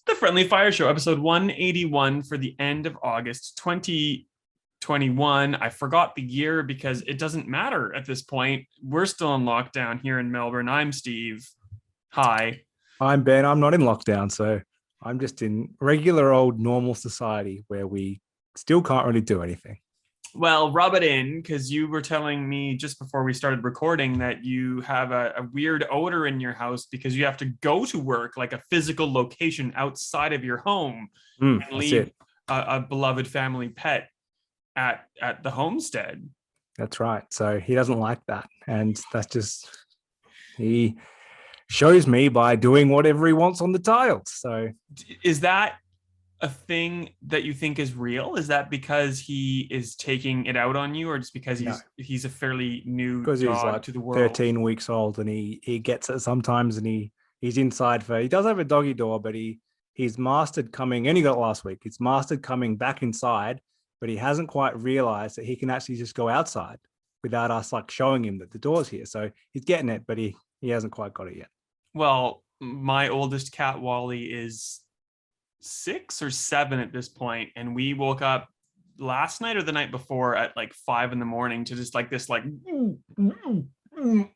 The Friendly Fire Show, episode 181 for the end of August 2021. I forgot the year because it doesn't matter at this point. We're still in lockdown here in Melbourne. I'm Steve. Hi. I'm Ben. I'm not in lockdown, so I'm just in regular old normal society where we still can't really do anything. Well, rub it in because you were telling me just before we started recording that you have a weird odor in your house because you have to go to work, like a physical location outside of your home, and That's leave it. a beloved family pet at the homestead. That's right. So he doesn't like that. And that's just, he shows me by doing whatever he wants on the tiles. So Is that a thing that you think is real? Is that because he is taking it out on you, or just because no, he's a fairly new because he's dog like to the world? 13 weeks old and he gets it sometimes and he's inside he does have a doggy door, but he's mastered coming, only got it last week. He's mastered coming back inside, but he hasn't quite realized that he can actually just go outside without us like showing him that the door's here. So he's getting it, but he hasn't quite got it yet. Well, my oldest cat Wally is 6 or 7 at this point, and we woke up last night or the night before at like 5 a.m. to just like this like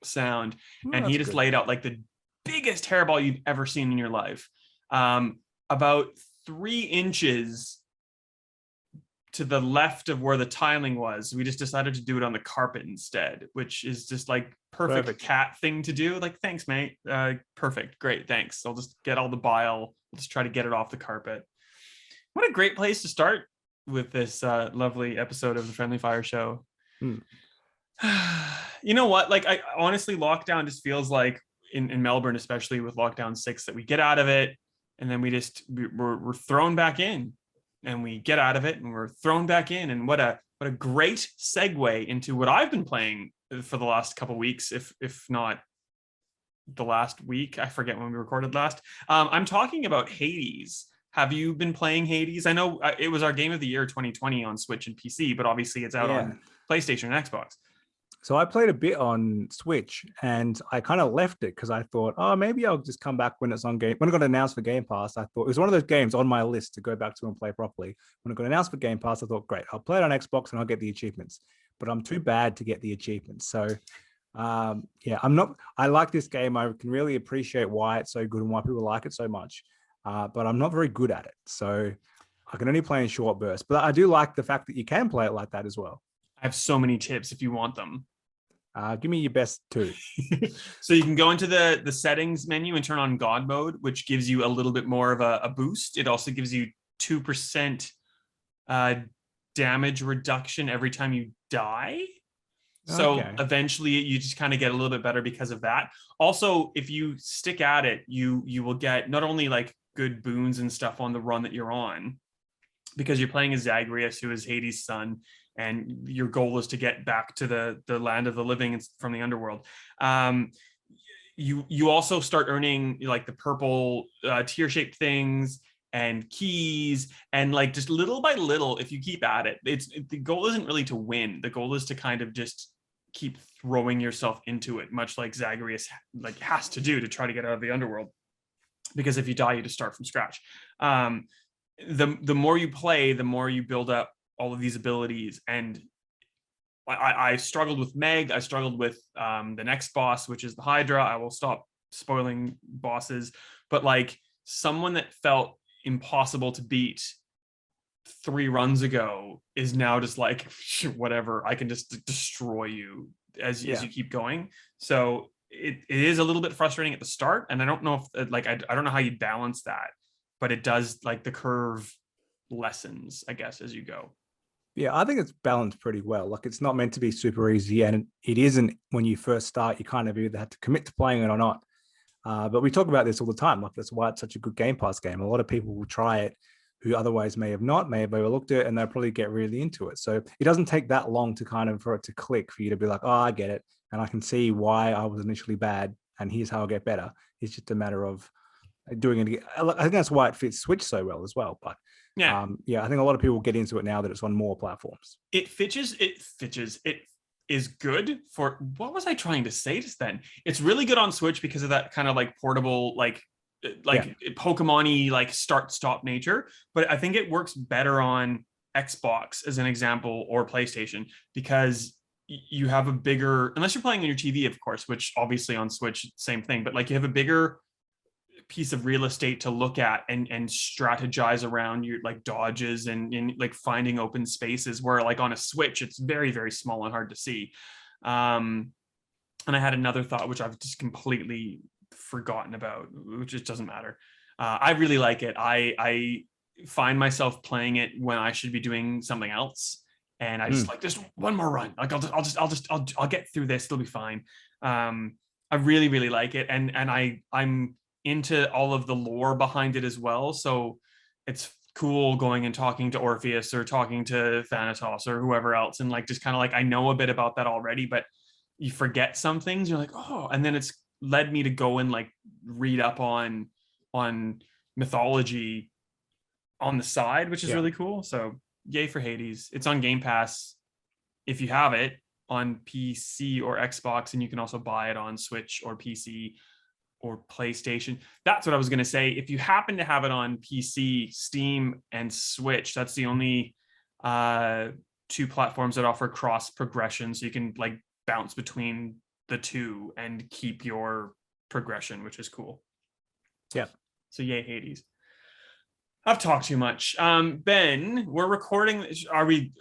sound, and he just laid out like the biggest hairball you've ever seen in your life, about 3 inches to the left of where the tiling was. We just decided to do it on the carpet instead, which is just like perfect cat thing to do. Like, thanks, mate. Perfect. Great. Thanks. I'll just get all the bile. We'll just try to get it off the carpet. What a great place to start with this lovely episode of the Friendly Fire Show. You know what? Like, I honestly, lockdown just feels like in Melbourne, especially with lockdown 6, that we get out of it and then we're thrown back in. And we get out of it and we're thrown back in. And what a great segue into what I've been playing for the last couple of weeks, if not the last week. I forget when we recorded last. I'm talking about Hades. Have you been playing Hades? I know it was our game of the year 2020 on Switch and PC, but obviously it's out on PlayStation and Xbox. So I played a bit on Switch and I kind of left it because I thought, oh, maybe I'll just come back when it's on game. When it got announced for Game Pass, I thought it was one of those games on my list to go back to and play properly. When it got announced for Game Pass, I thought, great, I'll play it on Xbox and I'll get the achievements. But I'm too bad to get the achievements. So I like this game. I can really appreciate why it's so good and why people like it so much. But I'm not very good at it. So I can only play in short bursts. But I do like the fact that you can play it like that as well. I have so many tips if you want them. Give me your best 2. So you can go into the settings menu and turn on God mode, which gives you a little bit more of a boost. It also gives you 2% damage reduction every time you die. So eventually you just kind of get a little bit better because of that. Also, if you stick at it, you will get not only like good boons and stuff on the run that you're on, because you're playing as Zagreus, who is Hades' son, and your goal is to get back to the land of the living from the underworld. You also start earning like the purple tear-shaped things and keys, and like just little by little, if you keep at it, the goal isn't really to win. The goal is to kind of just keep throwing yourself into it, much like Zagreus like has to do to try to get out of the underworld. Because if you die, you just start from scratch. The more you play, the more you build up all of these abilities. And I struggled with Meg. I struggled with the next boss, which is the Hydra. I will stop spoiling bosses, but like someone that felt impossible to beat 3 runs ago is now just like, whatever, I can just destroy you as you keep going. So it is a little bit frustrating at the start. And I don't know if like, I don't know how you balance that, but it does, like, the curve lessens, I guess, as you go. Yeah, I think it's balanced pretty well. Like, it's not meant to be super easy, and it isn't when you first start. You kind of either have to commit to playing it or not. But we talk about this all the time. Like, that's why it's such a good Game Pass game. A lot of people will try it who otherwise may have not, may have overlooked it, and they'll probably get really into it. So it doesn't take that long to kind of for it to click for you to be like, oh, I get it, and I can see why I was initially bad, and here's how I'll get better. It's just a matter of doing it again. I think that's why it fits Switch so well as well. But I think a lot of people get into it now that it's on more platforms. It is good for, what was I trying to say just then? It's really good on Switch because of that kind of like portable, like like Pokemon-y, like start-stop nature. But I think it works better on Xbox as an example, or PlayStation, because you have a bigger, unless you're playing on your TV, of course, which obviously on Switch, same thing, but like you have a bigger piece of real estate to look at and strategize around your like dodges and like finding open spaces, where like on a Switch, it's very, very small and hard to see. And I had another thought, which I've just completely forgotten about, which just doesn't matter. I really like it. I find myself playing it when I should be doing something else, and I just like, just one more run. Like I'll get through this. It'll be fine. I really, really like it, and I'm into all of the lore behind it as well. So it's cool going and talking to Orpheus or talking to Thanatos or whoever else, and like just kind of like, I know a bit about that already, but you forget some things. You're like, oh, and then it's led me to go and like read up on mythology on the side, which is really cool. So yay for Hades. It's on Game Pass if you have it on PC or Xbox, and you can also buy it on Switch or PC or PlayStation. That's what I was going to say. If you happen to have it on PC, Steam, and Switch, that's the only two platforms that offer cross progression, so you can like bounce between the two and keep your progression, which is cool. Yeah. So yay, Hades. I've talked too much. Ben, we're recording. Are we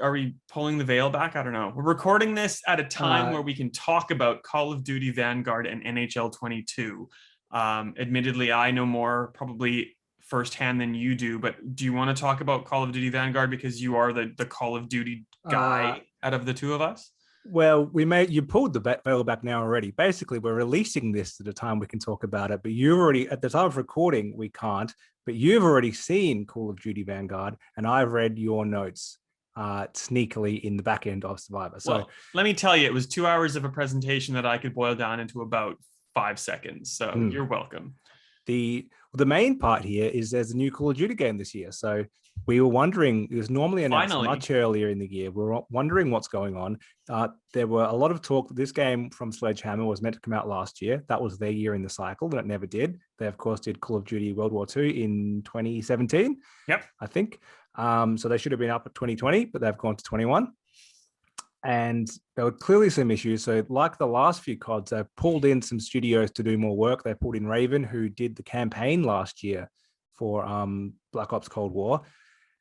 pulling the veil back? I don't know. We're recording this at a time where we can talk about Call of Duty Vanguard and NHL 22. Admittedly, I know more probably firsthand than you do, but do you want to talk about Call of Duty Vanguard, because you are the Call of Duty guy out of the two of us? Well, you pulled the veil back now already. Basically, we're releasing this at a time we can talk about it, but you already, at the time of recording, we can't, but you've already seen Call of Duty Vanguard, and I've read your notes sneakily in the back end of Stevivor. So let me tell you, it was 2 hours of a presentation that I could boil down into about 5 seconds. So you're welcome. The main part here is there's a new Call of Duty game this year. So we were wondering, it was normally announced much earlier in the year. We were wondering what's going on. There were a lot of talk that this game from Sledgehammer was meant to come out last year. That was their year in the cycle, and it never did. They, of course, did Call of Duty World War II in 2017. Yep. I think. So they should have been up at 2020, but they've gone to 21. And there were clearly some issues. So like the last few CODs, they pulled in some studios to do more work. They pulled in Raven, who did the campaign last year for Black Ops Cold War.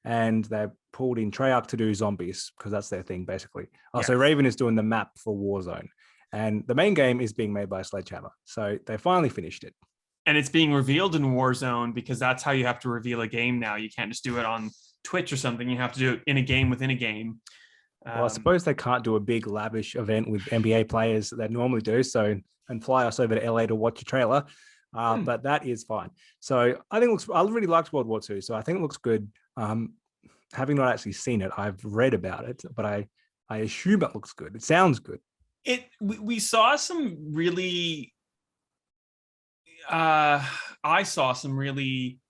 And they pulled in Treyarch to do zombies, because that's their thing, basically. Yes. So Raven is doing the map for Warzone. And the main game is being made by Sledgehammer. So they finally finished it. And it's being revealed in Warzone, because that's how you have to reveal a game now. You can't just do it on Twitch or something. You have to do it in a game within a game. Well, I suppose they can't do a big lavish event with NBA players that they normally do, and fly us over to LA to watch a trailer. But that is fine. So I think I really liked World War II, so I think it looks good. Having not actually seen it, I've read about it, but I assume it looks good. It sounds good. We saw some really I saw some really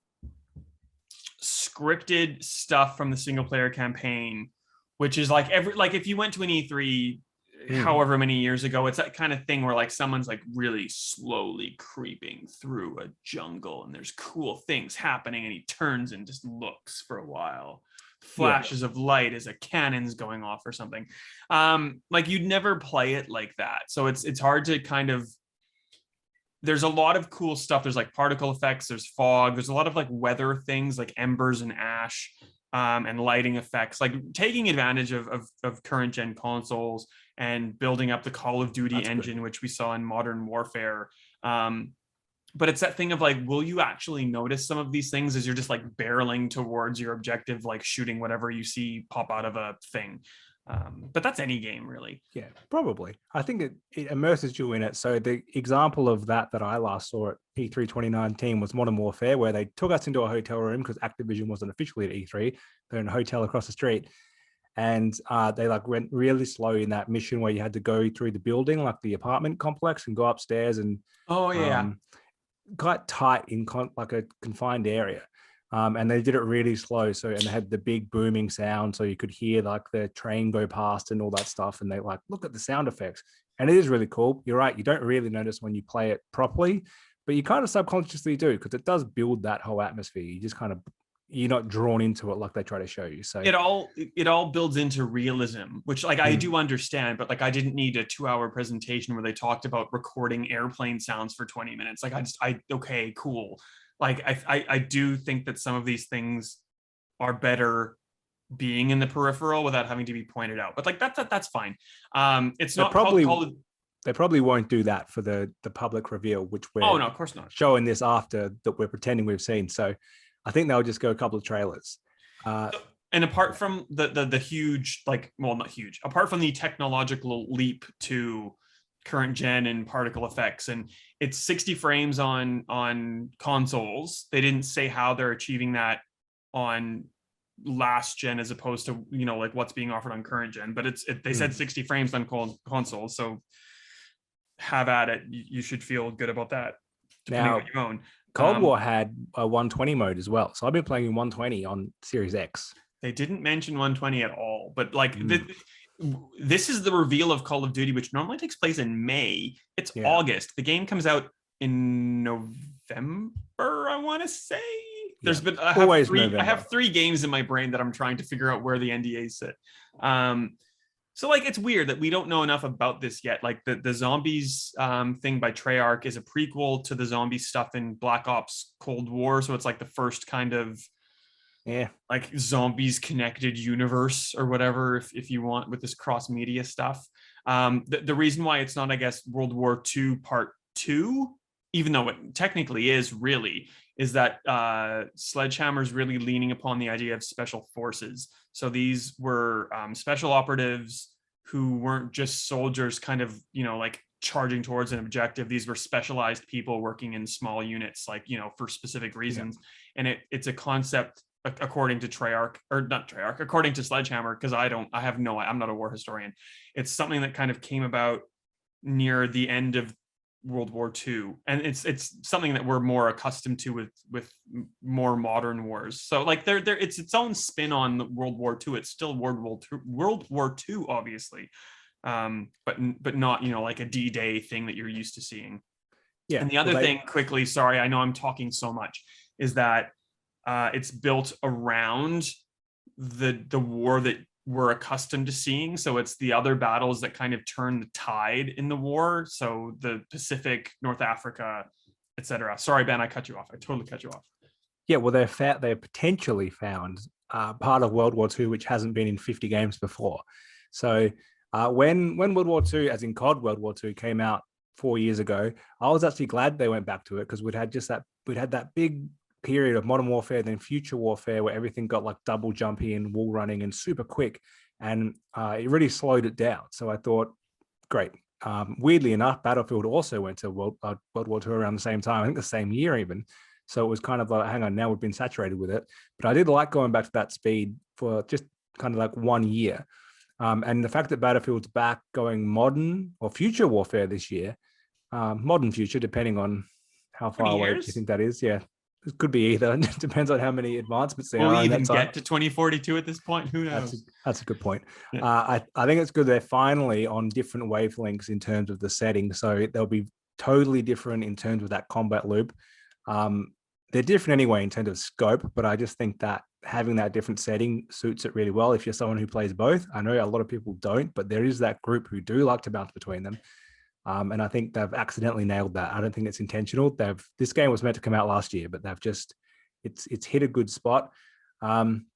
scripted stuff from the single player campaign, which is like if you went to an E3 however many years ago, it's that kind of thing where like someone's like really slowly creeping through a jungle and there's cool things happening, and he turns and just looks for a while. Flashes of light as a cannon's going off or something. Like you'd never play it like that. So it's hard to kind of, there's a lot of cool stuff. There's like particle effects, there's fog, there's a lot of like weather things like embers and ash. And lighting effects, like taking advantage of current gen consoles and building up the Call of Duty engine, which we saw in Modern Warfare. But it's that thing of like, will you actually notice some of these things as you're just like barreling towards your objective, like shooting whatever you see pop out of a thing? But that's any game, really. Yeah, probably. I think it immerses you in it. So the example of that I last saw at E3 2019 was Modern Warfare, where they took us into a hotel room because Activision wasn't officially at E3. They're in a hotel across the street. And they like went really slow in that mission where you had to go through the building, like the apartment complex, and go upstairs and quite tight in like a confined area. And they did it really slow. So, and they had the big booming sound, so you could hear like the train go past and all that stuff. And they like, look at the sound effects. And it is really cool. You're right. You don't really notice when you play it properly, but you kind of subconsciously do, because it does build that whole atmosphere. You just kind of, you're not drawn into it like they try to show you. So it all builds into realism, which like I Mm. do understand, but like I didn't need a 2-hour presentation where they talked about recording airplane sounds for 20 minutes. Like okay, cool. Like I do think that some of these things are better being in the peripheral without having to be pointed out. But like that's fine. It's they not probably called they probably won't do that for the public reveal, which we're oh no, of course not. showing this after that we're pretending we've seen. So I think they'll just go a couple of trailers. And apart from the huge, like, well, not huge, apart from the technological leap to current gen and particle effects, and it's 60 frames on consoles. They didn't say how they're achieving that on last gen as opposed to, you know, like what's being offered on current gen, but they said 60 frames on consoles, so have at it. You should feel good about that, depending on your own. Cold War had a 120 mode as well, so I've been playing in 120 on Series X. They didn't mention 120 at all, but like this is the reveal of Call of Duty, which normally takes place in May. It's August. The game comes out in November, I want to say. There's been I have 3 games in my brain that I'm trying to figure out where the NDAs sit. So like it's weird that we don't know enough about this yet. Like the zombies thing by Treyarch is a prequel to the zombie stuff in Black Ops Cold War, so it's like the first kind of like zombies connected universe or whatever, if you want, with this cross media stuff. The reason why it's not, I guess, World War II Part 2, even though it technically is, really, is that Sledgehammer's really leaning upon the idea of special forces. So these were special operatives who weren't just soldiers kind of, you know, like charging towards an objective. These were specialized people working in small units, like, you know, for specific reasons. And it's a concept, according to Treyarch, or not Treyarch, according to Sledgehammer, because I'm not a war historian. It's something that kind of came about near the end of World War II, and it's something that we're more accustomed to with more modern wars. So like it's its own spin on World War II. It's still World War II, obviously, but not, you know, like a D-Day thing that you're used to seeing. And the other thing, quickly, sorry, I know I'm talking so much, is that it's built around the war that we're accustomed to seeing. So it's the other battles that kind of turn the tide in the war. So the Pacific, North Africa, etc. Sorry, Ben, I cut you off. I totally cut you off. Yeah, well, they potentially found part of World War II, which hasn't been in 50 games before. So when World War II, as in COD World War II, came out 4 years ago, I was actually glad they went back to it, because we'd had that big period of Modern Warfare, then Future Warfare, where everything got like double jumpy and wall running and super quick, and it really slowed it down. So I thought, great. Weirdly enough, Battlefield also went to World War II around the same time, I think the same year even. So it was kind of like, hang on, now we've been saturated with it. But I did like going back to that speed for just kind of like 1 year. And the fact that Battlefield's back going modern or Future Warfare this year, modern future, depending on how far away you think that is. Yeah. It could be either. It depends on how many advancements there are. Will we even get to 2042 at this point? Who knows? That's a good point. Yeah. I think it's good they're finally on different wavelengths in terms of the setting. So they'll be totally different in terms of that combat loop. They're different anyway in terms of scope, but I just think that having that different setting suits it really well if you're someone who plays both. I know a lot of people don't, but there is that group who do like to bounce between them. And I think they've accidentally nailed that. I don't think it's intentional. This game was meant to come out last year, but they've just it's hit a good spot. And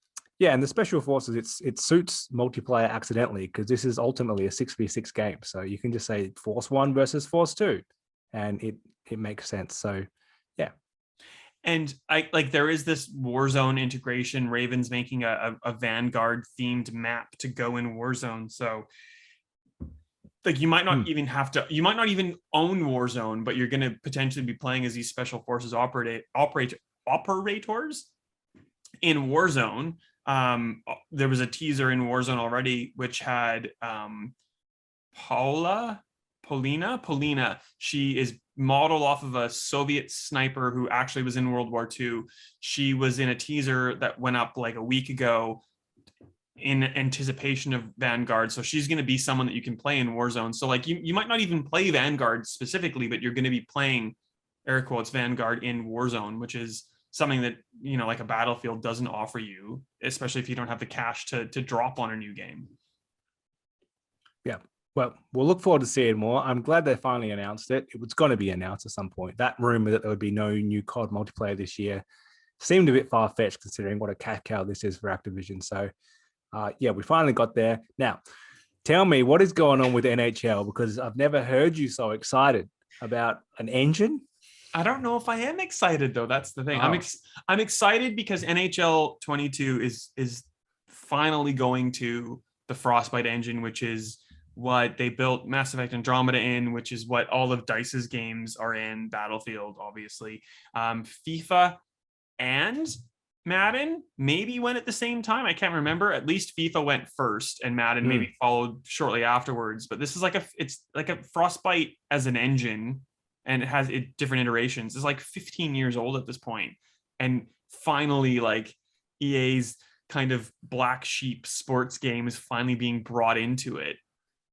the special forces, it suits multiplayer accidentally, because this is ultimately a 6v6 game. So you can just say Force 1 versus Force 2, and it makes sense. So yeah. And there is this Warzone integration. Raven's making a Vanguard themed map to go in Warzone. So like you might not even own Warzone, but you're going to potentially be playing as these special forces operators in Warzone. There was a teaser in Warzone already, which had Polina. She is modeled off of a Soviet sniper who actually was in World War II. She was in a teaser that went up like a week ago in anticipation of Vanguard. So she's going to be someone that you can play in Warzone. So like you might not even play Vanguard specifically, but you're going to be playing air quotes, Vanguard in Warzone, which is something that, like a Battlefield doesn't offer you, especially if you don't have the cash to drop on a new game. Yeah. Well, we'll look forward to seeing more. I'm glad they finally announced it. It was going to be announced at some point. That rumor that there would be no new CoD multiplayer this year seemed a bit far-fetched considering what a cat cow this is for Activision. So, yeah, we finally got there. Now, tell me what is going on with NHL, because I've never heard you so excited about an engine. I don't know if I am excited though. That's the thing. Oh. I'm excited because NHL 22 is finally going to the Frostbite engine, which is what they built Mass Effect Andromeda in, which is what all of DICE's games are in, Battlefield, obviously. FIFA and Madden maybe went at the same time. I can't remember. At least FIFA went first and Madden maybe followed shortly afterwards. But this is it's like a Frostbite as an engine, and it has different iterations. It's like 15 years old at this point. And finally, like, EA's kind of black sheep sports game is finally being brought into it,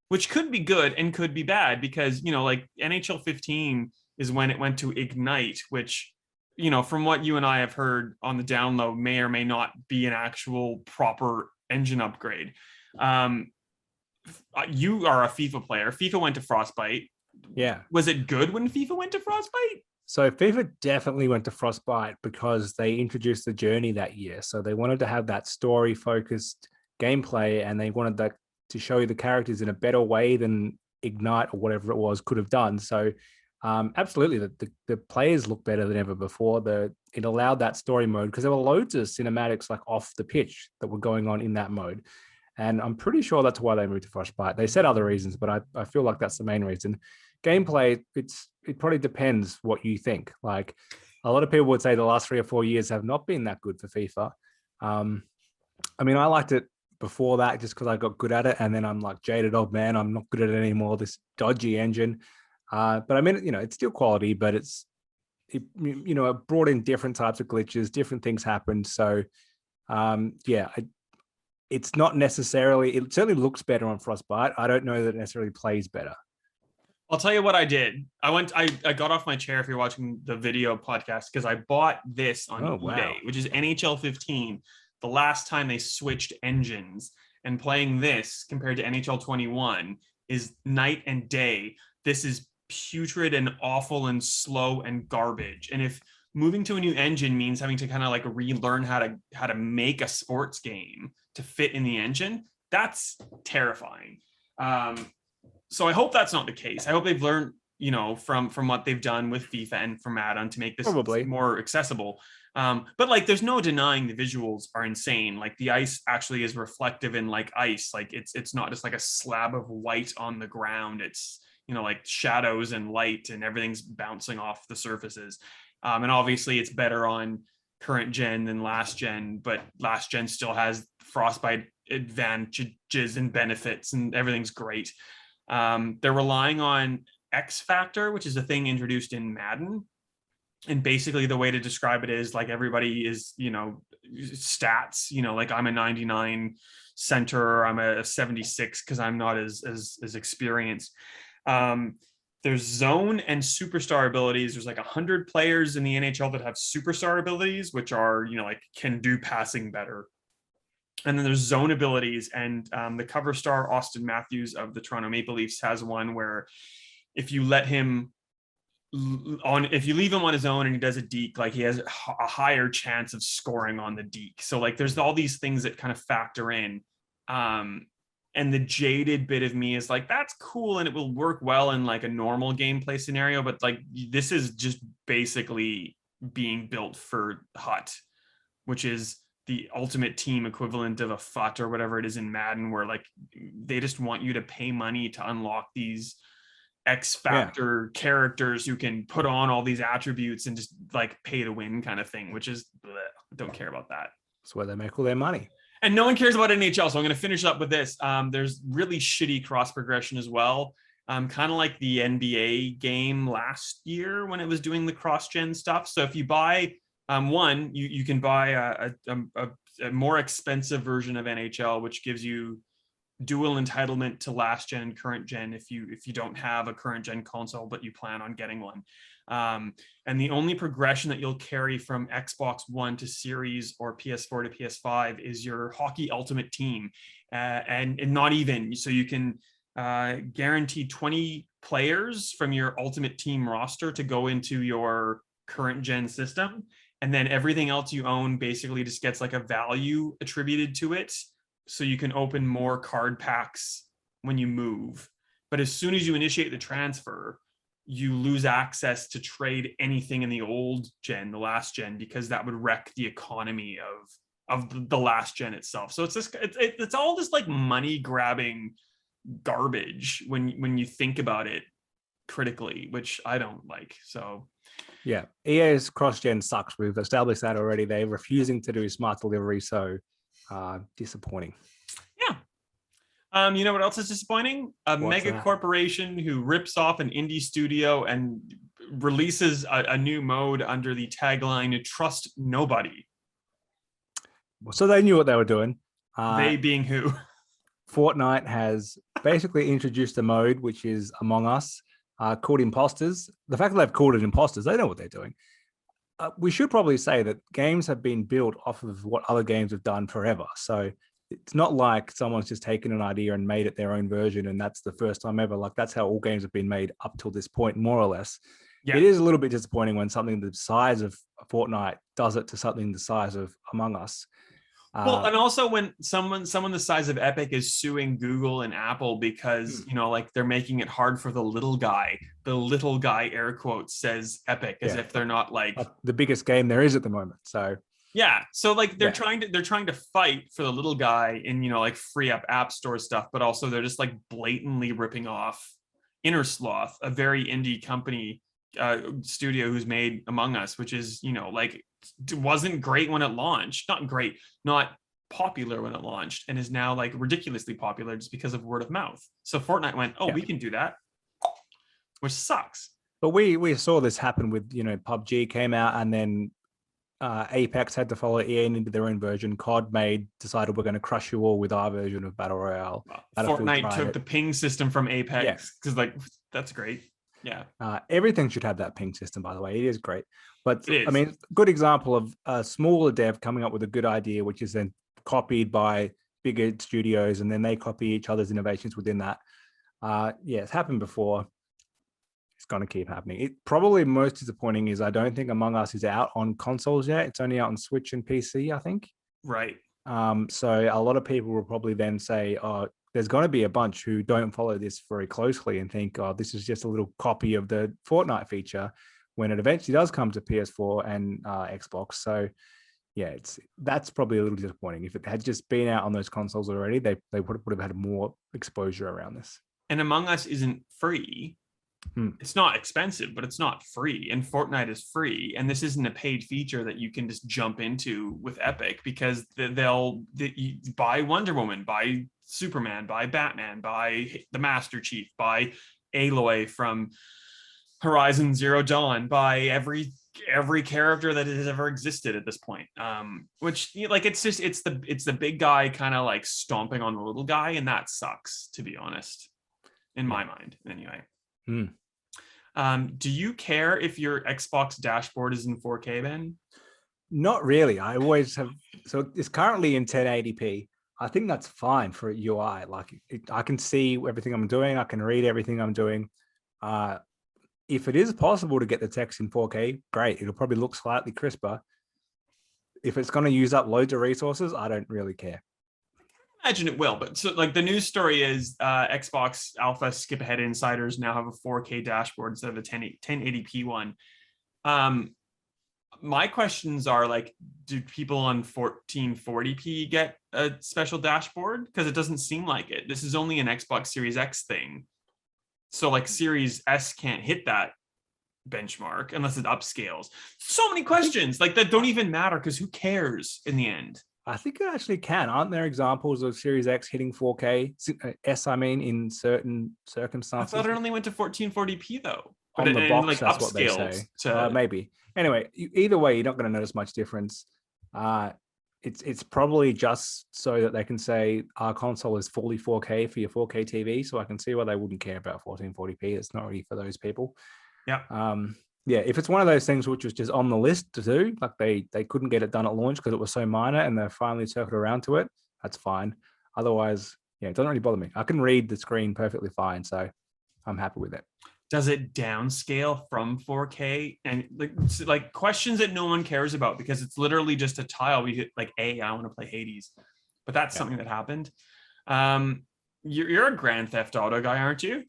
which could be good and could be bad because, like NHL 15 is when it went to Ignite, which, from what you and I have heard on the download, may or may not be an actual proper engine upgrade. You are a FIFA player. FIFA went to Frostbite. Yeah. Was it good when FIFA went to Frostbite? So FIFA definitely went to Frostbite because they introduced the journey that year. So they wanted to have that story-focused gameplay, and they wanted that to show you the characters in a better way than Ignite or whatever it was could have done. So absolutely, the players look better than ever before. It allowed that story mode because there were loads of cinematics like off the pitch that were going on in that mode. And I'm pretty sure that's why they moved to Frostbite. They said other reasons, but I feel like that's the main reason. Gameplay, it probably depends what you think. Like, a lot of people would say the last 3 or 4 years have not been that good for FIFA. I mean, I liked it before that just because I got good at it, and then I'm like jaded old man. I'm not good at it anymore. This dodgy engine, but I mean, it's still quality, but it brought in different types of glitches, different things happened. So, yeah, it's not necessarily. It certainly looks better on Frostbite. I don't know that it necessarily plays better. I'll tell you what I did. I got off my chair if you're watching the video podcast because I bought this on eBay, which is NHL 15. The last time they switched engines, and playing this compared to NHL 21 is night and day. This is putrid and awful and slow and garbage. And if moving to a new engine means having to kind of like relearn how to make a sports game to fit in the engine, that's terrifying. So I hope that's not the case. I hope they've learned, from what they've done with FIFA and from add-on to make this more accessible. But like, there's no denying the visuals are insane. Like, the ice actually is reflective in like ice. Like, it's not just like a slab of white on the ground. It's, like shadows and light, and everything's bouncing off the surfaces. And obviously it's better on current gen than last gen, but last gen still has Frostbite advantages and benefits, and everything's great. They're relying on X Factor, which is a thing introduced in Madden. And basically the way to describe it is like everybody is, stats, like I'm a 99 center, I'm a 76 because I'm not as experienced. There's zone and superstar abilities. There's like 100 players in the NHL that have superstar abilities, which are, like can do passing better. And then there's zone abilities, and the cover star Austin Matthews of the Toronto Maple Leafs has one where if you leave him on his own and he does a deke, like he has a higher chance of scoring on the deke. So like there's all these things that kind of factor in. And the jaded bit of me is like, that's cool and it will work well in like a normal gameplay scenario, but like this is just basically being built for HUT, which is the ultimate team equivalent of a FUT or whatever it is in Madden, where like they just want you to pay money to unlock these X Factor characters who can put on all these attributes and just like pay to win kind of thing, which is bleh, don't care about that. That's where they make all their money. And no one cares about NHL, so I'm going to finish up with this. There's really shitty cross progression as well. Kind of like the NBA game last year when it was doing the cross-gen stuff. So if you buy one, you can buy a more expensive version of NHL, which gives you dual entitlement to last gen and current gen if you don't have a current gen console but you plan on getting one. And the only progression that you'll carry from Xbox One to Series or PS4 to PS5 is your Hockey Ultimate Team, and not even. So you can guarantee 20 players from your Ultimate Team roster to go into your current gen system, and then everything else you own basically just gets like a value attributed to it, so you can open more card packs when you move. But as soon as you initiate the transfer, you lose access to trade anything in the old gen, the last gen, because that would wreck the economy of the last gen itself. So it's all this like money grabbing garbage when you think about it critically, which I don't like. So yeah, EA's cross-gen sucks. We've established that already. They're refusing to do smart delivery, so disappointing. yeah. You know what else is disappointing? What's mega that? corporation who rips off an indie studio and releases a new mode under the tagline "Trust Nobody." So they knew what they were doing. They being who? Fortnite has basically introduced a mode which is Among Us, called Imposters. The fact that they've called it Imposters, they know what they're doing. We should probably say that games have been built off of what other games have done forever. So it's not like someone's just taken an idea and made it their own version, and that's the first time ever. Like, that's how all games have been made up till this point, more or less. Yeah. It is a little bit disappointing when something the size of Fortnite does it to something the size of Among Us. Well, and also when someone the size of Epic is suing Google and Apple because like they're making it hard for the little guy, air quotes, says Epic, as if they're not like the biggest game there is at the moment. So yeah, so like they're trying to fight for the little guy in like free up app store stuff, but also they're just like blatantly ripping off Inner Sloth, a very indie company studio who's made Among Us, which is like wasn't great when it launched, not popular when it launched, and is now like ridiculously popular just because of word of mouth. So Fortnite went, we can do that, which sucks. But we saw this happen with PUBG came out, and then Apex had to follow EA into their own version. COD decided we're going to crush you all with our version of Battle Royale. Fortnite took the ping system from Apex because like that's great. Yeah. Everything should have that ping system, by the way. It is great. But I mean, good example of a smaller dev coming up with a good idea, which is then copied by bigger studios, and then they copy each other's innovations within that. It's happened before. It's going to keep happening. It probably most disappointing is I don't think Among Us is out on consoles yet. It's only out on Switch and PC, I think. Right. So a lot of people will probably then say, there's going to be a bunch who don't follow this very closely and think, this is just a little copy of the Fortnite feature when it eventually does come to PS4 and Xbox. So that's probably a little disappointing. If it had just been out on those consoles already, they would have had more exposure around this. And Among Us isn't free. It's not expensive, but it's not free. And Fortnite is free. And this isn't a paid feature that you can just jump into with Epic, because they'll buy Wonder Woman, buy Superman, buy Batman, buy the Master Chief, buy Aloy from Horizon Zero Dawn, buy every character that has ever existed at this point. Which like it's the big guy kind of like stomping on the little guy, and that sucks, to be honest, in my mind anyway. Do you care if your Xbox dashboard is in 4K, Ben? Not really. I always have. So it's currently in 1080p. I think that's fine for UI. Like I can see everything I'm doing. I can read everything I'm doing. If it is possible to get the text in 4K, great. It'll probably look slightly crisper. If it's going to use up loads of resources, I don't really care. Imagine it will, but so like the news story is Xbox Alpha skip ahead insiders now have a 4K dashboard instead of a 1080p one. My questions are like, do people on 1440p get a special dashboard? Because it doesn't seem like it. This is only an Xbox Series X thing. So like Series S can't hit that benchmark unless it upscales. So many questions like that don't even matter, because who cares in the end? I think it actually can. Aren't there examples of Series X hitting 4K? S, I mean, in certain circumstances. I thought it only went to 1440p though. But on the box, like that's what they say. Maybe. Anyway, either way, you're not going to notice much difference. It's probably just so that they can say our console is fully 4K for your 4K TV. So I can see why they wouldn't care about 1440p. It's not really for those people. Yeah. Yeah, if it's one of those things which was just on the list to do, like they couldn't get it done at launch because it was so minor, and they finally circled around to it, that's fine. Otherwise, yeah, it doesn't really bother me. I can read the screen perfectly fine, so I'm happy with it. Does it downscale from 4K? And like questions that no one cares about because it's literally just a tile. We hit like, hey, I want to play Hades, but that's something that happened. You're a Grand Theft Auto guy, aren't you?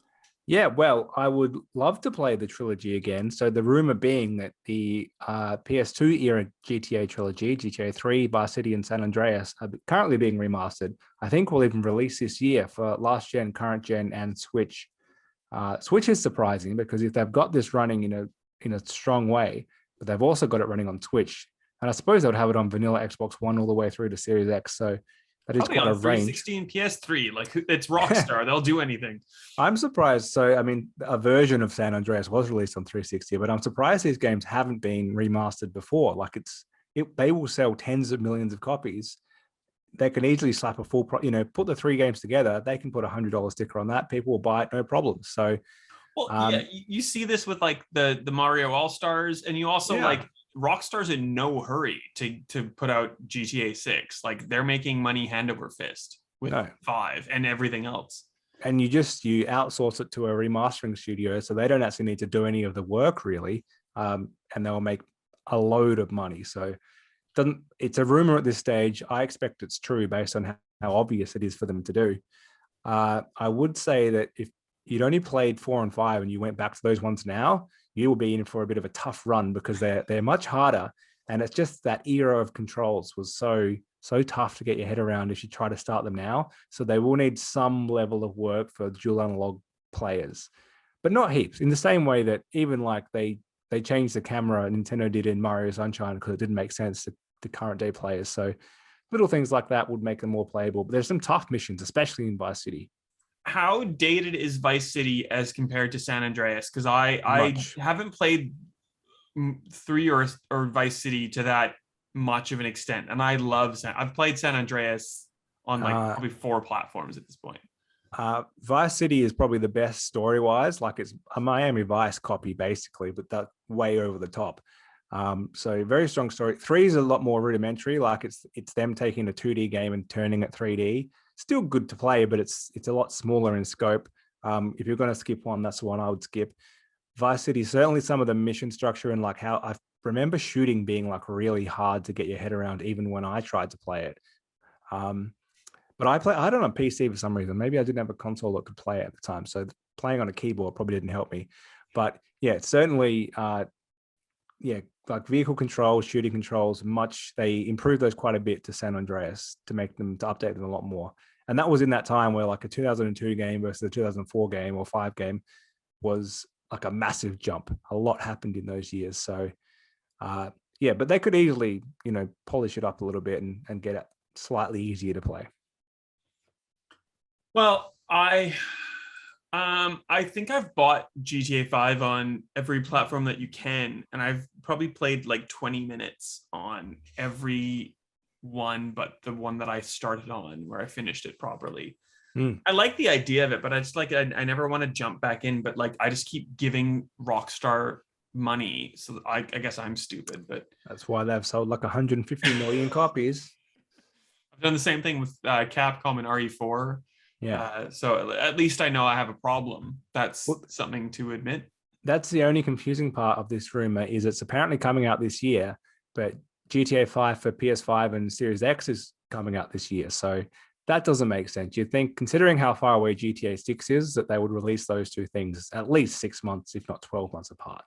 Yeah, well, I would love to play the trilogy again. So the rumor being that the PS2 era GTA trilogy, GTA 3, Vice City, and San Andreas, are currently being remastered. I think will even release this year for last gen, current gen, and Switch. Switch is surprising because if they've got this running in a strong way, but they've also got it running on Twitch, and I suppose they would have it on vanilla Xbox One all the way through to Series X. So that is Probably quite on a range. 360 and PS3. Like it's Rockstar, they'll do anything. I'm surprised. So, I mean, a version of San Andreas was released on 360, but I'm surprised these games haven't been remastered before. Like they will sell tens of millions of copies. They can easily slap a full, put the three games together. They can put $100 sticker on that. People will buy it, no problem. So, Well, yeah, you see this with like the Mario All Stars, and you also like Rockstar's in no hurry to put out GTA 6. Like they're making money hand over fist with 5 and everything else. And you outsource it to a remastering studio, so they don't actually need to do any of the work really, and they'll make a load of money. So it's a rumor at this stage. I expect it's true based on how obvious it is for them to do. I would say that if you'd only played 4 and 5 and you went back to those ones now, you will be in for a bit of a tough run because they're much harder. And it's just that era of controls was so tough to get your head around if you try to start them now. So they will need some level of work for dual analog players, but not heaps. In the same way that even like they changed the camera, Nintendo did in Mario Sunshine because it didn't make sense to current day players. So little things like that would make them more playable. But there's some tough missions, especially in Vice City. How dated is Vice City as compared to San Andreas? Because I haven't played 3 or Vice City to that much of an extent, and I love I've played San Andreas on like probably 4 platforms at this point. Vice City is probably the best story wise. Like it's a Miami Vice copy basically, but that way over the top. So very strong story. 3 is a lot more rudimentary. Like it's them taking a 2D game and turning it 3D. Still good to play, but it's a lot smaller in scope. If you're going to skip one, that's the one I would skip. Vice City, certainly some of the mission structure and like how I remember shooting being like really hard to get your head around, even when I tried to play it. But I had it on PC for some reason. Maybe I didn't have a console that could play it at the time, so playing on a keyboard probably didn't help me. But yeah, certainly, like vehicle controls, shooting controls, they improved those quite a bit to San Andreas to update them a lot more. And that was in that time where like a 2002 game versus a 2004 game or 5 game was like a massive jump. A lot happened in those years. So but they could easily, polish it up a little bit and get it slightly easier to play. Well, I think I've bought GTA 5 on every platform that you can, and I've probably played like 20 minutes on every one but the one that I started on where I finished it properly. I like the idea of it, but I just like I never want to jump back in, but like I just keep giving Rockstar money. So I guess I'm stupid, but that's why they've sold like 150 million copies. I've done the same thing with Capcom and RE4. Yeah. So at least I know I have a problem. That's something to admit. That's the only confusing part of this rumor is it's apparently coming out this year, but GTA 5 for PS5 and Series X is coming out this year. So that doesn't make sense. You'd think, considering how far away GTA 6 is, that they would release those two things at least 6 months, if not 12 months apart.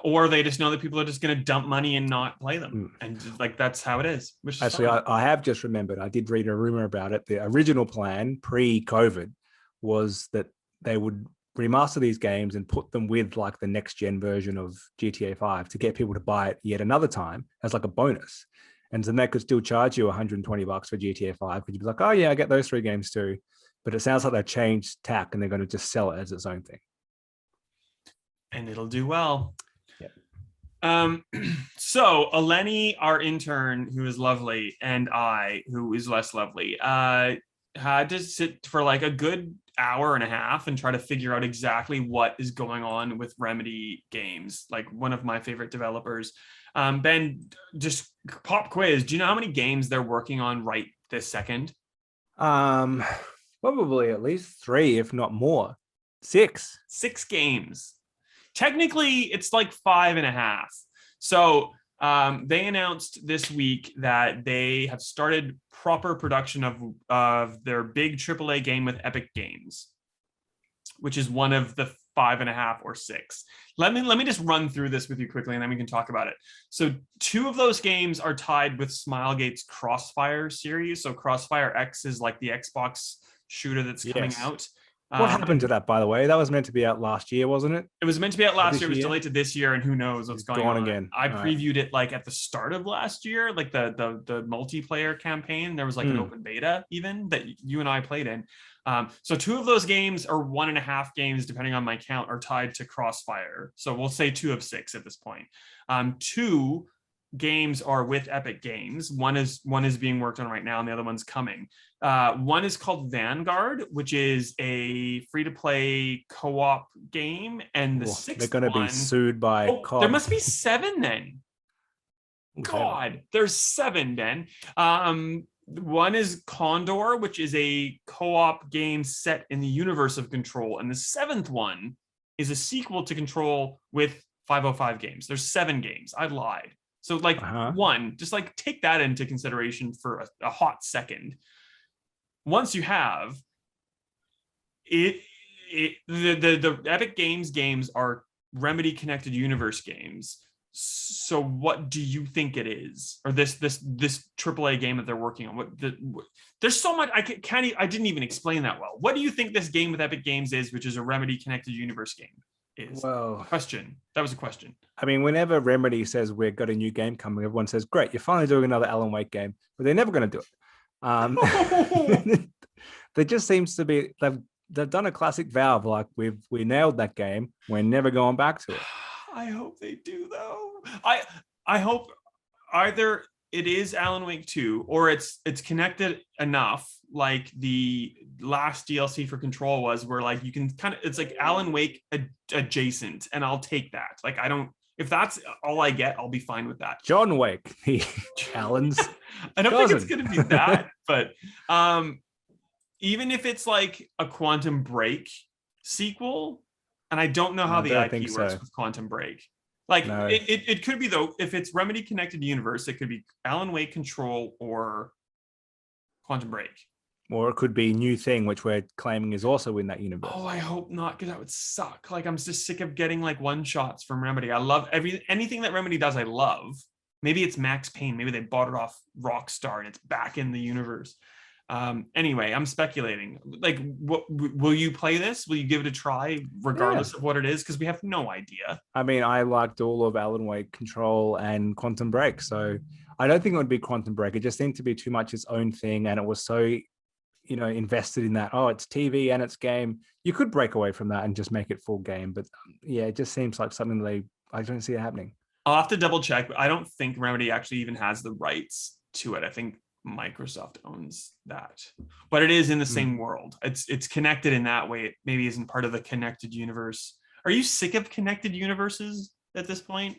Or they just know that people are just going to dump money and not play them. And like, that's how it is. Actually, I have just remembered, I did read a rumor about it. The original plan pre-COVID was that they would remaster these games and put them with like the next gen version of GTA 5 to get people to buy it yet another time as like a bonus. And then they could still charge you $120 for GTA 5 because you'd be like, oh yeah, I get those 3 games too. But it sounds like they've changed tack and they're going to just sell it as its own thing. And it'll do well. Yep. So Eleni, our intern, who is lovely, and I, who is less lovely, had to sit for like a good hour and a half and try to figure out exactly what is going on with Remedy Games, like one of my favorite developers. Ben, just pop quiz. Do you know how many games they're working on right this second? Um, Probably at least 3, if not more. 6. 6 games. Technically, it's like 5.5. So they announced this week that they have started proper production of their big AAA game with Epic Games, which is one of the 5.5 or 6. Let me just run through this with you quickly, and then we can talk about it. So 2 of those games are tied with Smilegate's Crossfire series. So Crossfire X is like the Xbox shooter that's coming out. What happened to that, by the way? That was meant to be out last year, wasn't it? It was meant to be out last year. It was year? delayed to this year, and who knows what's going on again. I previewed it like at the start of last year, like the multiplayer campaign. There was like an open beta even that you and I played in. So 2 of those games, or 1.5 games, depending on my count, are tied to Crossfire. So we'll say 2 of 6 at this point. 2 games are with Epic Games. One is being worked on right now, and the other one's coming. One is called Vanguard, which is a free-to-play co-op game, and the 6th they're going to be sued by CoD. There must be 7 then. God, there's 7 then. One is Condor, which is a co-op game set in the universe of Control, and the 7th one is a sequel to Control with 505 games. There's 7 games. I lied. So like one, just like take that into consideration for a hot second. Once you have it, the Epic games are Remedy Connected Universe games. So what do you think it is, or this AAA game that they're working on? There's so much I didn't even explain that well. What do you think this game with Epic Games is, which is a Remedy Connected Universe game? Well, question. That was a question. I mean, whenever Remedy says we've got a new game coming, everyone says, "Great, you're finally doing another Alan Wake game," but they're never going to do it. There just seems to be they've done a classic Valve, like we nailed that game, we're never going back to it. I hope they do though. I hope either it is Alan Wake 2 or it's connected enough, like the last DLC for Control was, where like you can kind of, it's like Alan Wake adjacent, and I'll take that. Like if that's all I get, I'll be fine with that. John Wake, Alan's. I don't think it's going to be that, but even if it's like a Quantum Break sequel, and I don't know how the IP works with Quantum Break. Like it could be, though, if it's Remedy Connected Universe, it could be Alan Wake, Control, or Quantum Break. Or it could be New Thing, which we're claiming is also in that universe. Oh, I hope not, because that would suck. Like, I'm just sick of getting like one-shots from Remedy. I love anything that Remedy does, I love. Maybe it's Max Payne. Maybe they bought it off Rockstar and it's back in the universe. Anyway, I'm speculating. Like, will you play this? Will you give it a try, regardless of what it is? Because we have no idea. I mean, I liked all of Alan Wake, Control, and Quantum Break, so I don't think it would be Quantum Break. It just seemed to be too much its own thing, and it was so, invested in that. Oh, it's TV and it's game. You could break away from that and just make it full game, but yeah, it just seems like something I don't see it happening. I'll have to double check, but I don't think Remedy actually even has the rights to it. I think Microsoft owns that, but it is in the same world. It's connected in that way. It maybe isn't part of the connected universe. Are you sick of connected universes at this point?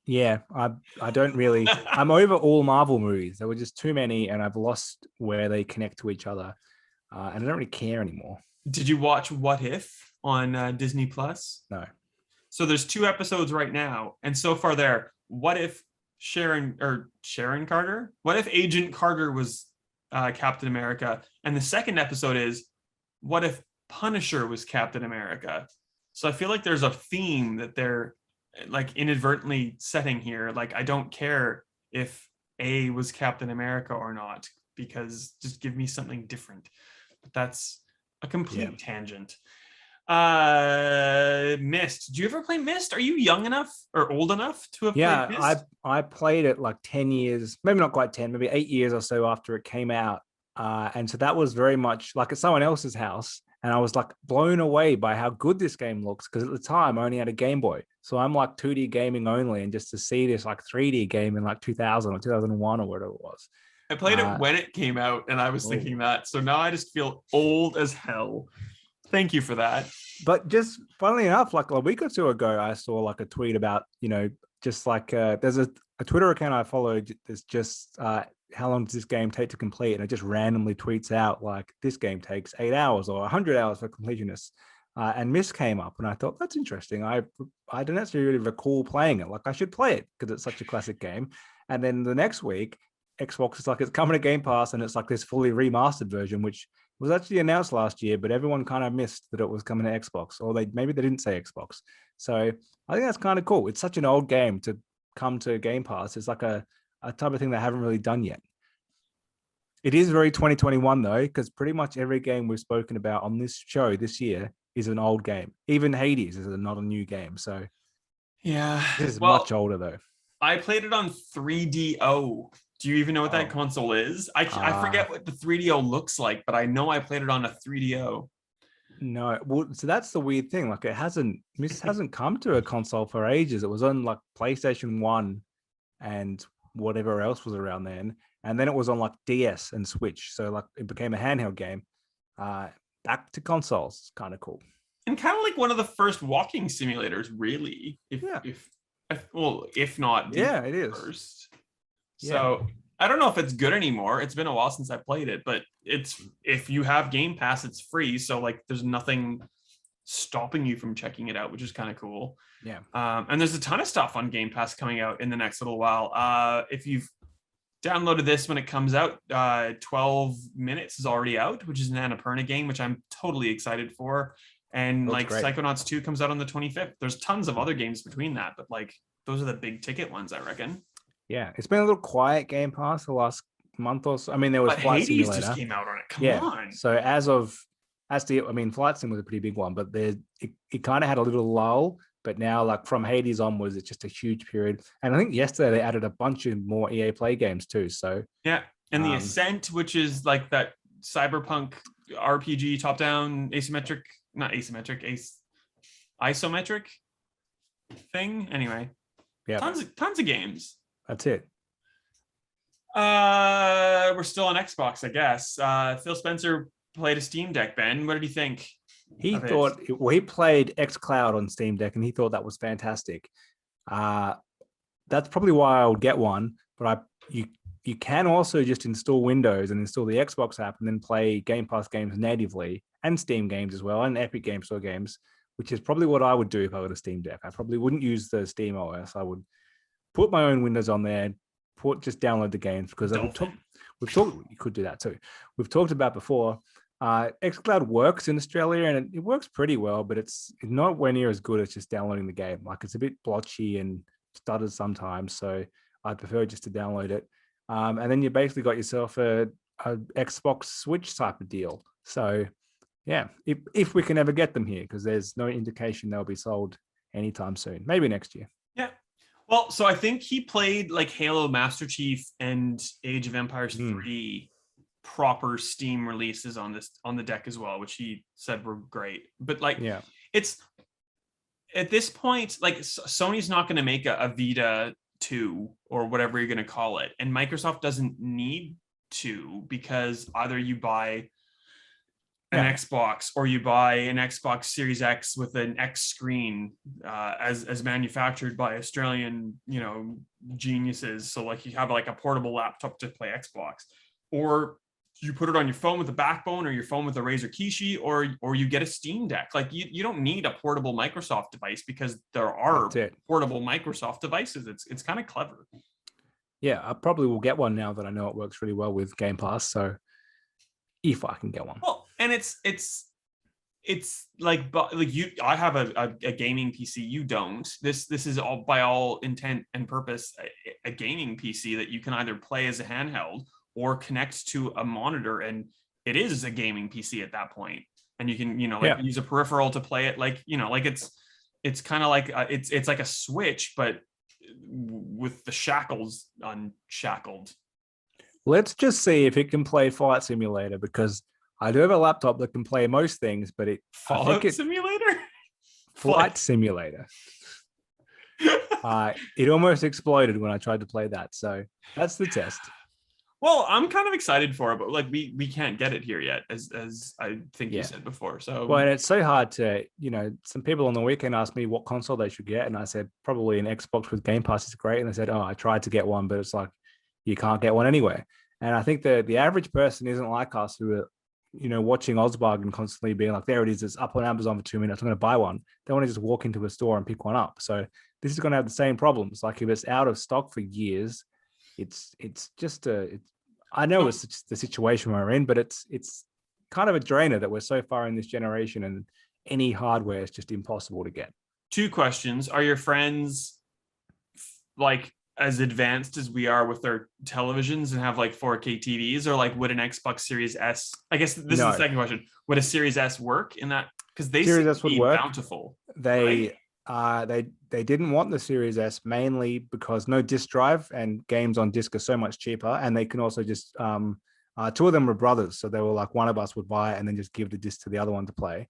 Yeah, I don't really. I'm over all Marvel movies. There were just too many, and I've lost where they connect to each other, and I don't really care anymore. Did you watch What If on Disney Plus? No. So there's 2 episodes right now, and so far there, what if Sharon Carter? What if Agent Carter was Captain America? And the second episode is, what if Punisher was Captain America? So I feel like there's a theme that they're like inadvertently setting here. Like, I don't care if A was Captain America or not, because just give me something different. But that's a complete tangent. Myst. Do you ever play Myst? Are you young enough or old enough to have played Myst? I played it like 10 years, maybe not quite 10, maybe 8 years or so after it came out. And so that was very much like at someone else's house. And I was like blown away by how good this game looks, because at the time I only had a Game Boy. So I'm like 2D gaming only. And just to see this like 3D game in like 2000 or 2001 or whatever it was. I played it when it came out, and I was thinking that. So now I just feel old as hell. Thank you for that. But just funnily enough, like a week or two ago, I saw like a tweet about, just like there's a Twitter account I followed that's just how long does this game take to complete? And it just randomly tweets out like this game takes 8 hours or 100 hours for completionists. And Myst came up, and I thought that's interesting. I didn't actually really recall playing it. Like I should play it because it's such a classic game. And then the next week, Xbox is like it's coming to Game Pass, and it's like this fully remastered version, which was actually announced last year, but everyone kind of missed that it was coming to Xbox, or maybe they didn't say Xbox. So I think that's kind of cool. It's such an old game to come to Game Pass. It's like a type of thing they haven't really done yet. It is very 2021 though, because pretty much every game we've spoken about on this show this year is an old game. Even Hades is not a new game. So yeah, this is much older though. I played it on 3DO. Do you even know what that console is? I forget what the 3DO looks like, but I know I played it on a 3DO. No, well, so that's the weird thing. Like Myst hasn't come to a console for ages. It was on like PlayStation 1 and whatever else was around then. And then it was on like DS and Switch. So like it became a handheld game. Back to consoles. It's kind of cool. And kind of like one of the first walking simulators, really. If not yeah, it is. First. So I don't know if it's good anymore. It's been a while since I played it, but if you have Game Pass, it's free. So like there's nothing stopping you from checking it out, which is kind of cool. Yeah. And there's a ton of stuff on Game Pass coming out in the next little while. If you've downloaded this when it comes out, 12 Minutes is already out, which is an Annapurna game, which I'm totally excited for. And That's like great. Psychonauts 2 comes out on the 25th. There's tons of other games between that, but like those are the big ticket ones, I reckon. Yeah, it's been a little quiet Game Pass the last month or so. I mean, there was Flight Hades Simulator. just came out on it. Come on. So Flight Sim was a pretty big one, but it kind of had a little lull. But now, like from Hades onwards, it's just a huge period. And I think yesterday they added a bunch of more EA Play games too. So yeah, and the Ascent, which is like that cyberpunk RPG top-down isometric thing. Anyway, yeah, tons of games. That's it. We're still on Xbox, I guess. Phil Spencer played a Steam Deck. Ben, what did he think? He played xCloud on Steam Deck, and he thought that was fantastic. That's probably why I would get one. But you can also just install Windows and install the Xbox app, and then play Game Pass games natively, and Steam games as well, and Epic Game Store games, which is probably what I would do if I were a Steam Deck. I probably wouldn't use the Steam OS. I would put my own Windows on there, just download the games, because we've talked. You could do that too. We've talked about before. xCloud works in Australia, and it works pretty well, but it's nowhere near as good as just downloading the game. Like it's a bit blotchy and stutters sometimes, so I'd prefer just to download it. And then you basically got yourself a Xbox Switch type of deal. So yeah, if we can ever get them here, because there's no indication they'll be sold anytime soon. Maybe next year. Yeah. Well, so I think he played like Halo Master Chief and Age of Empires 3 proper Steam releases on the deck as well, which he said were great. But like, it's at this point, like Sony's not going to make a Vita 2 or whatever you're going to call it, and Microsoft doesn't need to, because either you buy an Xbox or you buy an Xbox Series X with an X screen as manufactured by Australian geniuses, so like you have like a portable laptop to play Xbox, or you put it on your phone with a backbone, or your phone with a Razer Kishi, or you get a Steam Deck. Like you don't need a portable Microsoft device, because there are portable Microsoft devices. It's kind of clever. Yeah, I probably will get one now that I know it works really well with Game Pass. So if I can get one. Well, and it's like you, I have a gaming PC. You don't. This is all, by all intent and purpose, a gaming PC that you can either play as a handheld or connect to a monitor, and it is a gaming PC at that point. And you can use a peripheral to play it, like it's kind of like it's like a Switch, but with the shackles unshackled. Let's just see if it can play Flight Simulator, because I do have a laptop that can play most things, but Simulator? Flight Simulator. It almost exploded when I tried to play that. So that's the test. Well, I'm kind of excited for it, but like we can't get it here yet, as I think you Yeah. said before. So Well, and it's so hard to, some people on the weekend asked me what console they should get. And I said, probably an Xbox with Game Pass is great. And they said, oh, I tried to get one, but it's like, you can't get one anywhere. And I think the average person isn't like us who are, watching Ozbargain constantly being like, there it is, it's up on Amazon for 2 minutes, I'm going to buy one. They want to just walk into a store and pick one up. So this is going to have the same problems. Like if it's out of stock for years, it's just I know it's just the situation we're in, but it's kind of a drainer that we're so far in this generation and any hardware is just impossible to get. 2 questions. Are your friends like as advanced as we are with their televisions and have like 4K TVs, or like would an Xbox Series S, I guess this is the second question, would a Series S work in that? Because they Series seem S to would be work. bountiful. They right? they didn't want the Series S mainly because no disk drive and games on disk are so much cheaper, and they can also just two of them were brothers, so they were like, one of us would buy it and then just give the disc to the other one to play.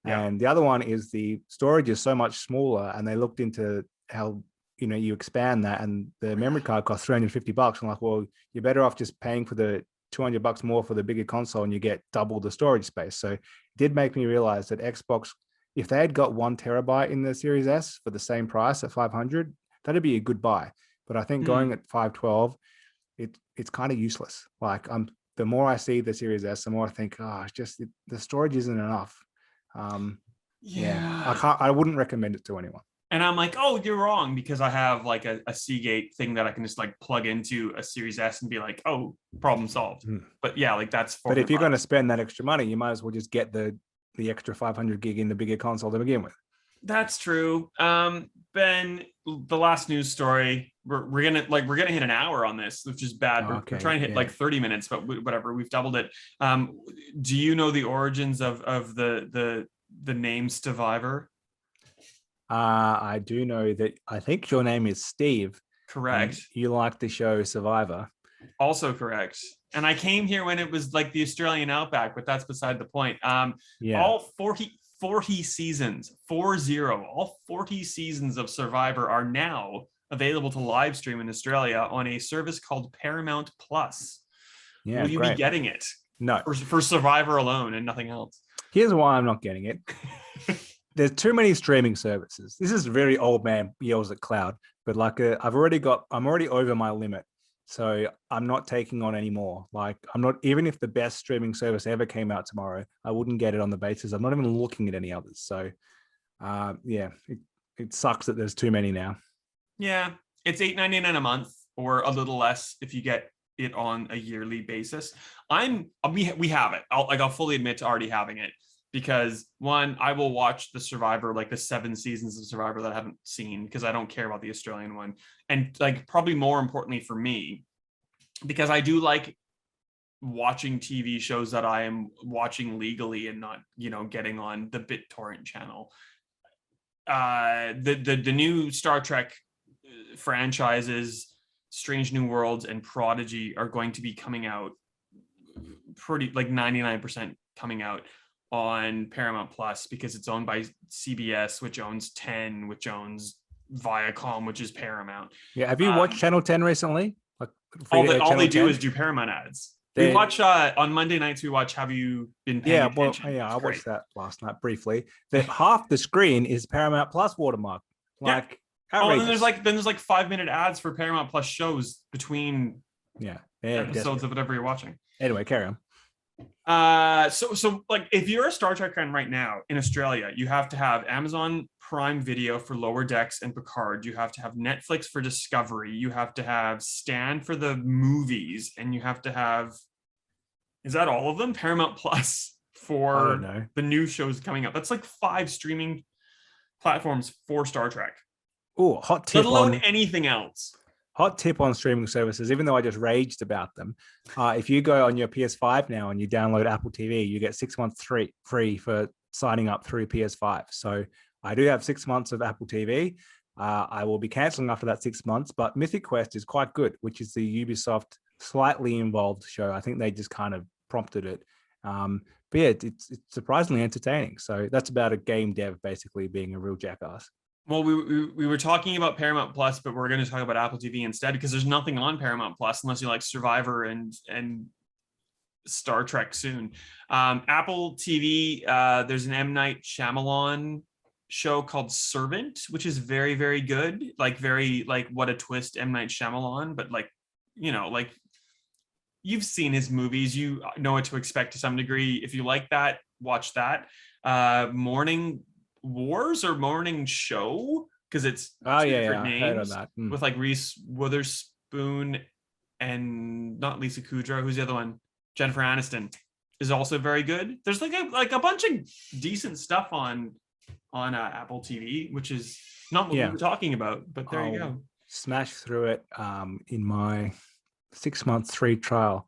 Yeah. And the other one is the storage is so much smaller, and they looked into how you expand that, and the memory card costs $350. I'm like, well, you're better off just paying for the $200 more for the bigger console, and you get double the storage space. So it did make me realize that Xbox, if they had got 1 terabyte in the Series S for the same price at 500, that'd be a good buy. But I think going at 512, it's kind of useless. Like the more I see the Series S, the more I think, it's just the storage isn't enough. I wouldn't recommend it to anyone. And I'm like, oh, you're wrong, because I have like a Seagate thing that I can just like plug into a Series S and be like, oh, problem solved. But yeah, like that's. But if you're going to spend that extra money, you might as well just get the extra 500 gig in the bigger console to begin with. That's true. Ben, the last news story, we're gonna hit an hour on this, which is bad. We're trying to hit like 30 minutes, but whatever, we've doubled it. Do you know the origins of the name Stevivor? I do know that. I think your name is Steve. Correct. You like the show Survivor. Also correct. And I came here when it was like the Australian outback, but that's beside the point. All 40 seasons, 40, all 40 seasons of Survivor are now available to live stream in Australia on a service called Paramount Plus. Will you be getting it? No. For Survivor alone and nothing else. Here's why I'm not getting it. There's too many streaming services. This is very old man yells at cloud, but like I'm already over my limit. So I'm not taking on any more. Like I'm not, even if the best streaming service ever came out tomorrow, I wouldn't get it on the basis. I'm not even looking at any others. So it sucks that there's too many now. Yeah, it's $8.99 a month, or a little less if you get it on a yearly basis. We have it. I'll fully admit to already having it, because one, I will watch the Survivor, like the 7 seasons of Survivor that I haven't seen, because I don't care about the Australian one. And like probably more importantly for me, because I do like watching TV shows that I am watching legally and not, getting on the BitTorrent channel. The new Star Trek franchises, Strange New Worlds and Prodigy, are going to be coming out pretty, like 99% coming out on Paramount Plus, because it's owned by CBS, which owns 10, which owns Viacom, which is Paramount. Yeah, have you watched Channel 10 recently? Like all they do is do Paramount ads. We watch on Monday nights. We watch Have You Been Paying Attention? I watched that last night briefly. Half the screen is Paramount Plus watermark. Like, and there's like 5-minute ads for Paramount Plus shows between episodes of whatever you're watching. Anyway, carry on. So like if you're a Star Trek fan right now in Australia, you have to have Amazon Prime Video for Lower Decks and Picard. You have to have Netflix for Discovery. You have to have Stan for the movies, and you have to have, is that all of them? Paramount Plus for the new shows coming up. That's like 5 streaming platforms for Star Trek. Oh, hot tip. Let alone anything else. Hot tip on streaming services, even though I just raged about them. If you go on your PS5 now and you download Apple TV, you get 6 months free for signing up through PS5. So I do have 6 months of Apple TV. I will be canceling after that 6 months, but Mythic Quest is quite good, which is the Ubisoft slightly involved show. I think they just kind of prompted it. But yeah, it's surprisingly entertaining. So that's about a game dev basically being a real jackass. Well, we were talking about Paramount Plus, but we're going to talk about Apple TV instead because there's nothing on Paramount Plus unless you like Survivor and Star Trek soon. Apple TV, there's an M. Night Shyamalan show called Servant, which is very, very good. Like very like what a twist, M. Night Shyamalan, but like, like you've seen his movies, you know what to expect to some degree. If you like that, watch that. Morning Wars or Morning Show, because it's Oh two yeah, different I heard of names that. with like Reese Witherspoon and not Lisa Kudrow. Who's the other one? Jennifer Aniston is also very good. There's like a bunch of decent stuff on Apple TV, which is not what we Yeah, were talking about. But there you I'll go. smash through it in my 6-month free trial.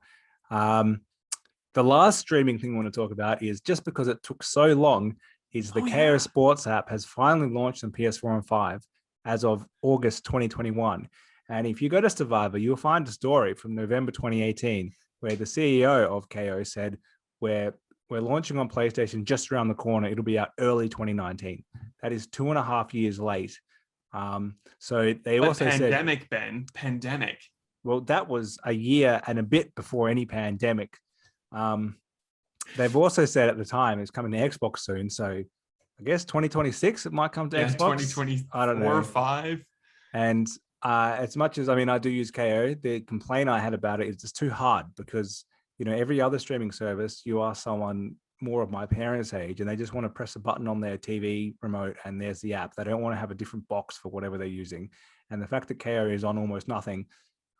The last streaming thing I want to talk about is just because it took so long, is the Oh Kayo yeah. Sports app has finally launched on PS4 and 5 as of August 2021. And if you go to Stevivor, you'll find a story from November 2018 where the CEO of Kayo said, we're launching on PlayStation just around the corner. It'll be out early 2019. That is 2.5 years late. So they But also said, pandemic, Ben, pandemic. well, that was a year and a bit before any pandemic. They've also said at the time it's coming to Xbox soon. So I guess 2026 it might come to Yeah, Xbox. 2024 I don't know. or 5. And as much as I do use KO, the complaint I had about it is it's too hard because every other streaming service, you are someone more of my parents' age, and they just want to press a button on their TV remote and there's the app. They don't want to have a different box for whatever they're using. And the fact that KO is on almost nothing,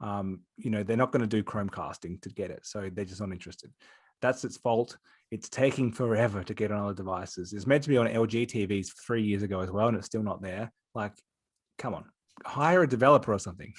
they're not going to do Chromecasting to get it, so they're just not interested. That's its fault. It's taking forever to get on other devices. It's meant to be on LG TVs 3 years ago as well, and it's still not there. Like, come on, hire a developer or something.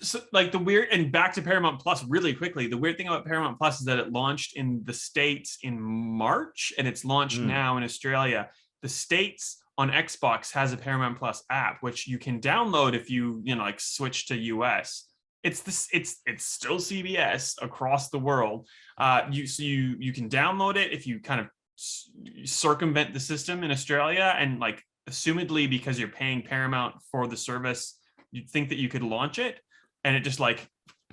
So like the weird, and back to Paramount Plus really quickly, the weird thing about Paramount Plus is that it launched in the States in March and it's launched now in Australia. The States on Xbox has a Paramount Plus app, which you can download if you like switch to US. It's still CBS across the world. You can download it if you kind of circumvent the system in Australia, and like assumedly because you're paying Paramount for the service, you'd think that you could launch it, and it just like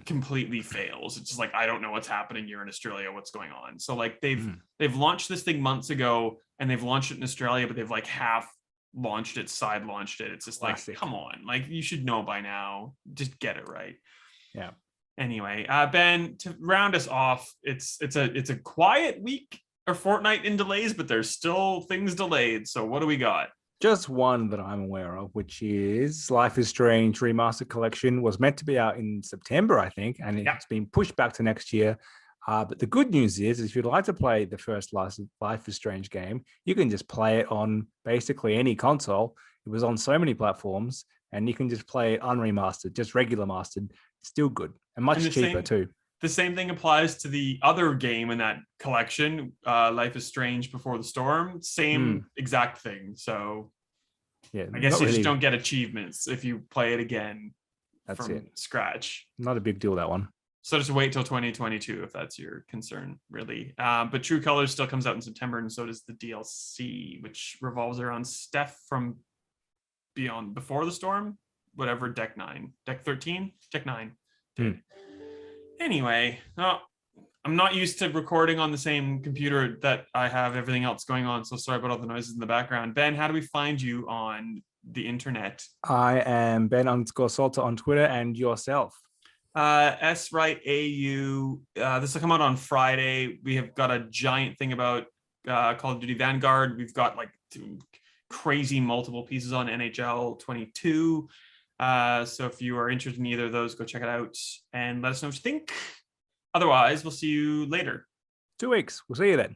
completely fails. It's just like, I don't know what's happening here in Australia, what's going on. So like they've launched this thing months ago and they've launched it in Australia, but they've like half launched it, side launched it. It's just Classic. like, come on, like you should know by now, just get it right. Yeah. Anyway, Ben, to round us off, it's a quiet week or fortnight in delays, but there's still things delayed. So what do we got? Just one that I'm aware of, which is Life is Strange Remastered Collection. Was meant to be out in September, I think, and it's been pushed back to next year. But the good news is, if you'd like to play the first Life is Strange game, you can just play it on basically any console. It was on so many platforms, and you can just play it unremastered, just regular mastered. It's still good and much cheaper too. The same thing applies to the other game in that collection, Life is Strange Before the Storm. Same exact thing. So yeah, I guess you just don't get achievements if you play it again from scratch. Not a big deal, that one. So just wait till 2022 if that's your concern, really. But True Colors still comes out in September, and so does the DLC, which revolves around Steph from Before the Storm, whatever deck 9, deck 13, deck 9 did. Anyway, I'm not used to recording on the same computer that I have everything else going on, so sorry about all the noises in the background. Ben, how do we find you on the internet? I am Ben_Salter on Twitter, and yourself. S Wright AU. This will come out on Friday. We have got a giant thing about Call of Duty Vanguard. We've got like crazy multiple pieces on NHL 22. So if you are interested in either of those, go check it out and let us know what you think. Otherwise, we'll see you later. 2 weeks. We'll see you then.